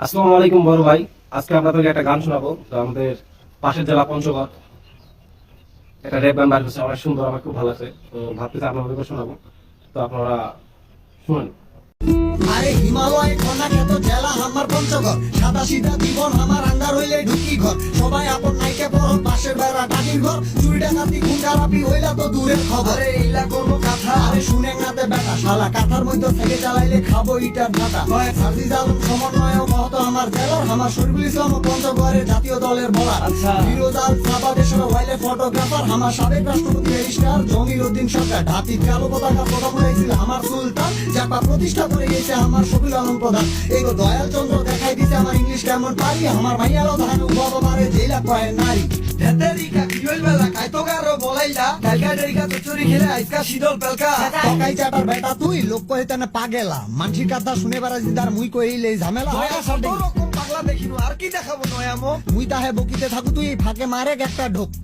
আসসালামু আলাইকুম বড় ভাই। আজকে আপনাদেরকে একটা গান শোনাবো। তো আমাদের পাশের জেলা পঞ্চগড় একটা রেপ গান বার করছে, অনেক সুন্দর, আমার খুব ভালো লাগছে। তো ভাবতেছি আপনাদেরকে শোনাবো, তো আপনারা শুনেন। আরে হিমালয় খনা খ্যাত জেলা আমার পঞ্চগড়, সাদা সিধা জীবন আমার আঙ্গার হইলে ঢুকি ঘর। সবাই আপন নাইকে পর পাশের বেড়া টাকির ঘর, চুরি ডাকাতি খুন খারাপি হইলা তো দূরের খবর। আরে এইলা কোনো কথা, আরে শুনে নাতে বেটা শালা, কাঁথার মধ্যে থেকে চালাইলে খাবো ইটার ঢাকা। সার্জিস আলম সমন্বয় কত আমার জেলার, আমার শরীফুল ইসলাম পঞ্চগড়ের জাতীয় দলের বলার। ফিরোজ আল সাবাদেশের ওয়াইলে ফটোগ্রাফার, আমার সাবেক রাষ্ট্রপতি রেজিস্ট্রার জমির উদ্দিন সরকার। ঢাকির কালো পতাকা প্রথম উড়াইছিল আমার সুলতান, জাপা প্রতিষ্ঠা করে গেছে আমার শফিল আলম প্রধান। এই দয়াল চন্দ্র দেখাই দিছে আমার ইংলিশ কেমন পারি, আমার ভাইয়ারও ধানু বাবারে জেলা কয় নারী। ঢেতেরিকা কিওল বেলা কাইতো গারো বলাইলা, কালকা ডেরিকা তো চুরি খেলে আইসকা শীতল পেলকা। তকাই চাটার বেটা তুই লোক কইতে না পাগেলা, মানসির কথা শুনে বারা জিদার মুই কইলে ঝামেলা হয়। সব রকম পাগলা দেখিনু আর কি দেখাবো নয়ামো, মুই তাহে বকিতে থাকু তুই ফাঁকে মারে একটা ঢোক।